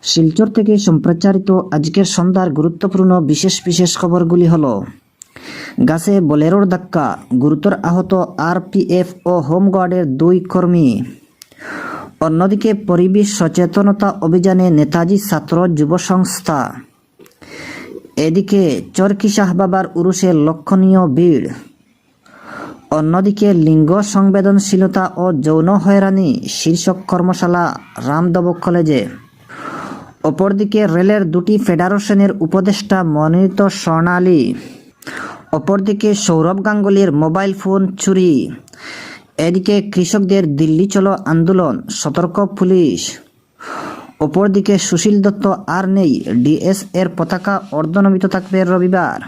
শিলচর থেকে সম্প্রচারিত আজকের সন্ধ্যার গুরুত্বপূর্ণ বিশেষ খবরগুলি হলো: গাছে বোলেরোর ধাক্কা, গুরুতর আহত আরপিএফ ও হোমগার্ডের 2 কর্মী। অন্যদিকে পরিবেশ সচেতনতা অভিযানে নেতাজি ছাত্র যুব সংস্থা। এদিকে চরকি শাহ বাবার উরুসে লক্ষণীয় ভিড়। অন্যদিকে লিঙ্গ সংবেদনশীলতা ও যৌন হয়রানি শীর্ষক কর্মশালা রামদেব কলেজে। অপরদিকে রেলের 2টি ফেডারেশনের উপদেষ্টা মনোনীত স্বর্ণালী। অপরদিকে সৌরভ গাঙ্গুলির মোবাইল ফোন চুরি। এদিকে কৃষকদের দিল্লি চলো আন্দোলন, সতর্ক পুলিশ। অপরদিকে সুশীল দত্ত আর নেই, ডিএস এর পতাকা অর্ধনমিত থাকবে রবিবার।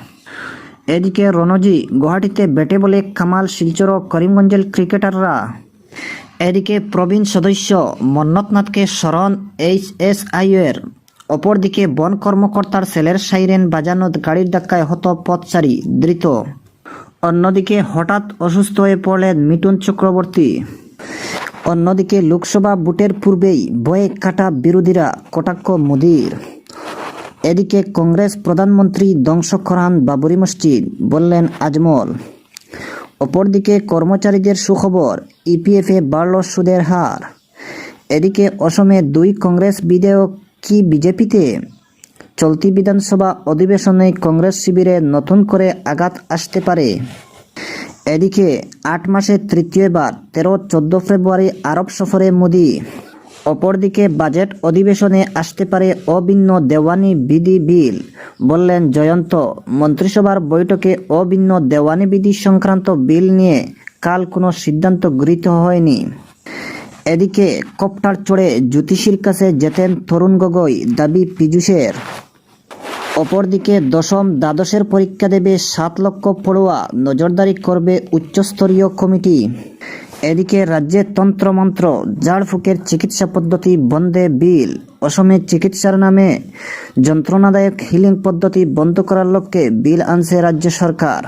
এদিকে রণজি, গুয়াহাটিতে ব্যাটে বলে কামাল শিলচর ও করিমগঞ্জের ক্রিকেটাররা। এদিকে প্রবীণ সদস্য মন্নতনাথকে স্মরণ এইচএসআইয়ের। অপরদিকে বন কর্মকর্তার সেলের সাইরেন বাজানো গাড়ির ধাক্কায় হত পথচারী, ধৃত। অন্যদিকে হঠাৎ অসুস্থ হয়ে পড়লেন মিঠুন চক্রবর্তী। অন্যদিকে লোকসভা ভোটের পূর্বেই ভয়ে কাটা বিরোধীরা, কটাক্ষ মোদির। এদিকে কংগ্রেস প্রধানমন্ত্রী ধ্বংস করান বাবরি মসজিদ, বললেন আজমল। অপরদিকে কর্মচারীদের সুখবর, ইপিএফে বাড়ল সুদের হার। এদিকে অসমে 2 কংগ্রেস বিধায়ক কি বিজেপিতে? চলতি বিধানসভা অধিবেশনে কংগ্রেস শিবিরে নতুন করে আঘাত আসতে পারে। এদিকে 8 মাসে তৃতীয়বার 13-14 ফেব্রুয়ারি আরব সফরে মোদি। অপরদিকে বাজেট অধিবেশনে আসতে পারে অভিন্ন দেওয়ানি বিধি বিল, বললেন জয়ন্ত। মন্ত্রিসভার বৈঠকে অভিন্ন দেওয়ানি বিধি সংক্রান্ত বিল নিয়ে কাল কোনো সিদ্ধান্ত গৃহীত হয়নি। এদিকে কপ্টার চড়ে জ্যোতিষীর কাছে যেতেন তরুণ গগৈ, দাবি পীযূষের। অপরদিকে দশম দ্বাদশের পরীক্ষা দেবে 7 লক্ষ পড়ুয়া, নজরদারি করবে উচ্চস্তরীয় কমিটি। এদিকে রাজ্যে তন্ত্রমন্ত্র, ঝাড়ফুঁকের চিকিৎসা পদ্ধতি বন্ধে বিল। অসমে চিকিৎসার নামে যন্ত্রণাদায়ক হিলিং পদ্ধতি বন্ধ করার লক্ষ্যে বিল আনছে রাজ্য সরকার।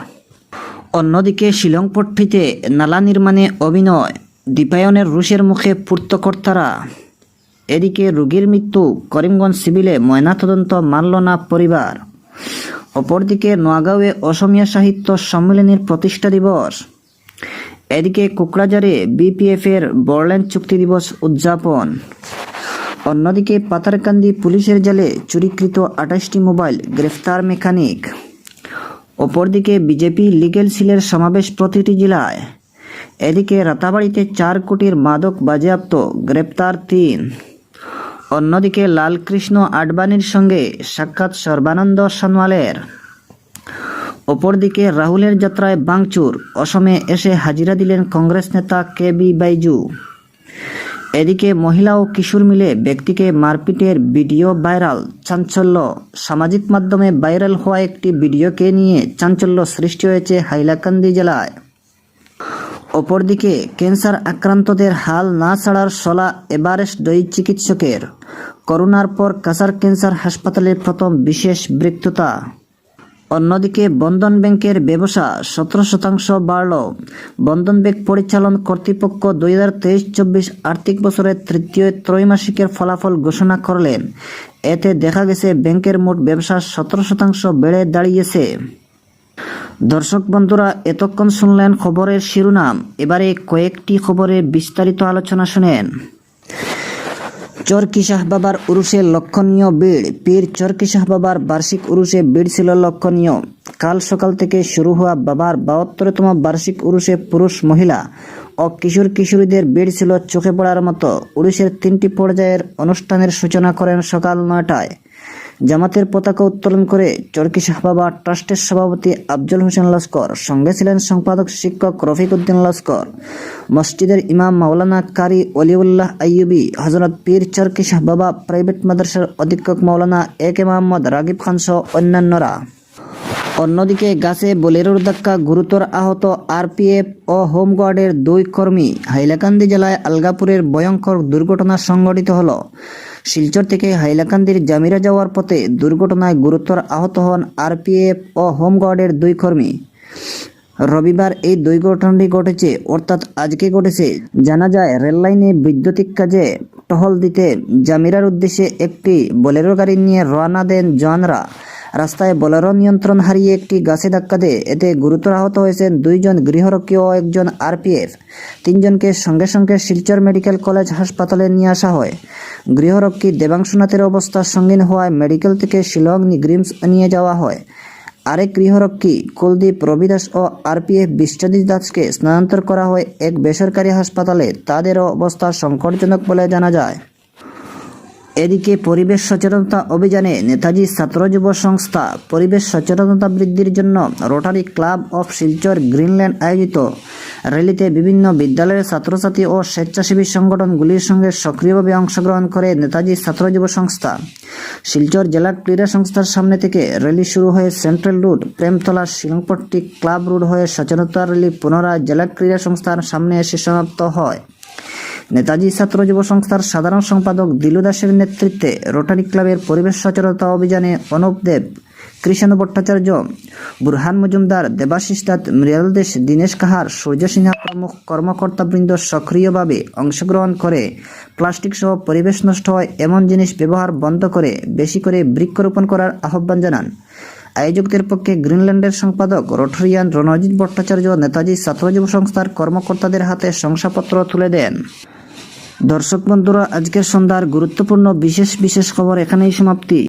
অন্যদিকে শিলংপট্টিতে নালা নির্মাণে অভিনয়, দীপায়নের রুশের মুখে পূর্তকর্তারা। এদিকে রোগীর মৃত্যু, করিমগঞ্জ সিভিলে ময়নাতদন্ত মানল না পরিবার। অপরদিকে নোয়াগাঁওয়ে অসমীয়া সাহিত্য সম্মেলনের প্রতিষ্ঠা দিবস। এদিকে কোকরাঝারে বিপিএফের বড়ল্যান্ড চুক্তি দিবস উদযাপন। অন্যদিকে পাতারকান্দি পুলিশের জালে চুরিকৃত 28টি মোবাইল, গ্রেফতার মেকানিক। অপরদিকে বিজেপি লিগেল সেলের সমাবেশ প্রতিটি জেলায়। এদিকে রাতাবাড়িতে 4 কোটির মাদক বাজেয়াপ্ত, গ্রেপ্তার 3। অন্যদিকে লালকৃষ্ণ আডবাণীর সঙ্গে সাক্ষাৎ সর্বানন্দ সোনোয়ালের। অপরদিকে রাহুলের যাত্রায় ভাঙচুর, অসমে এসে হাজিরা দিলেন কংগ্রেস নেতা কেবি বাইজু। এদিকে মহিলা ও কিশোর মিলে ব্যক্তিকে মারপিটের ভিডিও ভাইরাল, চাঞ্চল্য। সামাজিক মাধ্যমে ভাইরাল হওয়া একটি ভিডিওকে নিয়ে চাঞ্চল্য সৃষ্টি হয়েছে হাইলাকান্দি জেলায়। অপরদিকে ক্যান্সার আক্রান্তদের হাল না ছাড়ার সলা এভারেস্ট জয়ী চিকিৎসকের। করোনার পর কাছাড় ক্যান্সার হাসপাতালের প্রথম বিশেষ বক্তৃতা। অন্যদিকে বন্ধন ব্যাংকের ব্যবসা 17% বাড়ল। বন্ধন ব্যাংক পরিচালন কর্তৃপক্ষ 2023-24 আর্থিক বছরের তৃতীয় ত্রৈমাসিকের ফলাফল ঘোষণা করলেন। এতে দেখা গেছে ব্যাংকের মোট ব্যবসা 17% বেড়ে দাঁড়িয়েছে। দর্শক বন্ধুরা, এতক্ষণ শুনলেন খবরের শিরোনাম। এবারে কয়েকটি খবরের বিস্তারিত আলোচনা শুনেন। চরকি শাহ বাবার উরুসে লক্ষণীয় ভিড়। পীর চরকি শাহ বাবার বার্ষিক উরুসে ভিড় ছিল লক্ষণীয়। কাল সকাল থেকে শুরু হওয়া বাবার 72তম বার্ষিক উরুসে পুরুষ, মহিলা ও কিশোর কিশোরীদের ভিড় ছিল চোখে পড়ার মতো। উরুসের 3টি পর্যায়ের অনুষ্ঠানের সূচনা করেন সকাল 9টায়। জামাতের পতাকা উত্তোলন করে চরকি শাহ বাবা ট্রাস্টের সভাপতি আফজল হোসেন লস্কর, সঙ্গে ছিলেন সম্পাদক শিক্ষক রফিক উদ্দিন লস্কর, মসজিদের ইমাম মাওলানা কারি অলিউল্লাহ আইয়ুবী, হযরত পীর চরকি শাহ বাবা প্রাইভেট মাদ্রাসার অধীক্ষক মাওলানা AK মোহাম্মদ রাগিব খান সহ অন্যান্যরা। অন্যদিকে গাছে বোলেরোর ধাক্কা, গুরুতর আহত আরপিএফ ও হোমগার্ডের 2 কর্মী। হাইলাকান্দি জেলায় আলগাপুরের ভয়ঙ্কর দুর্ঘটনা সংঘটিত হলো। শিলচর থেকে হাইলাকান্দির জামিরা যাওয়ার পথে দুর্ঘটনায় গুরুতর আহত হন আরপিএফ ও হোমগার্ডের 2 কর্মী। রবিবার এই দুই ঘটনাটি ঘটেছে, অর্থাৎ আজকে ঘটেছে। জানা যায় রেললাইনে বৈদ্যুতিক কাজে টহল দিতে জামিরার উদ্দেশ্যে একটি বোলেরো গাড়ি নিয়ে রওনা দেন জওয়ানরা। রাস্তায় বোলেরো নিয়ন্ত্রণ হারিয়ে একটি গাছে ধাক্কা দেয়। এতে গুরুতর আহত হয়েছেন 2 জন গৃহরক্ষী ও 1 জন আরপিএফ। 3 জনকে সঙ্গে সঙ্গে শিলচর মেডিকেল কলেজ হাসপাতালে নিয়ে আসা হয়। গৃহরক্ষী দেবাংশুনাথের অবস্থা সঙ্গীন হওয়ায় মেডিকেল থেকে শিলং গ্রিমস নিয়ে যাওয়া হয়। আরেক গৃহরক্ষী কুলদীপ রবি দাস ও আরপিএফ বিশ্বজিৎ দাসকে স্থানান্তর করা হয় এক বেসরকারি হাসপাতালে। তাদেরও অবস্থা সংকটজনক বলে জানা যায়। এদিকে পরিবেশ সচেতনতা অভিযানে নেতাজি ছাত্র যুব সংস্থা পরিবেশ সচেতনতা বৃদ্ধির জন্য rotary club of Silchar Greenland আয়োজিত র্যালিতে বিভিন্ন বিদ্যালয়ের ছাত্রছাত্রী ও স্বেচ্ছাসেবী সংগঠনগুলির সঙ্গে সক্রিয়ভাবে অংশগ্রহণ করে নেতাজি ছাত্র যুব সংস্থা। শিলচর জেলা ক্রীড়া সংস্থার সামনে থেকে র্যালি শুরু হয়ে central road, Premtala, Shillongpatti club road হয়ে সচেতনতা র্যালি পুনরায় জেলা ক্রীড়া সংস্থার সামনে এসে সমাপ্ত হয়। নেতাজি ছাত্র যুব সংস্থার সাধারণ সম্পাদক দিলু দাসের নেতৃত্বে রোটারি ক্লাবের পরিবেশ সচেতনতা অভিযানে অনুপ দেব, কৃষ্ণ ভট্টাচার্য, বুরহান মজুমদার, দেবাশিস দাস, মৃণাল দেশ, দীনেশ কাহার, সূর্য সিনহা প্রমুখ কর্মকর্তাবৃন্দ সক্রিয়ভাবে অংশগ্রহণ করে প্লাস্টিক সহ পরিবেশ নষ্ট হয় এমন জিনিস ব্যবহার বন্ধ করে বেশি করে বৃক্ষরোপণ করার আহ্বান জানান। আয়োজকদের পক্ষে গ্রিনল্যান্ডের সম্পাদক রোটারিয়ান রণজিৎ ভট্টাচার্য নেতাজি ছাত্র যুব সংস্থার কর্মকর্তাদের হাতে শংসাপত্র তুলে দেন। দর্শক বন্ধুরা, আজকের সন্ধ্যার গুরুত্বপূর্ণ বিশেষ খবর এখানেই সমাপ্তি।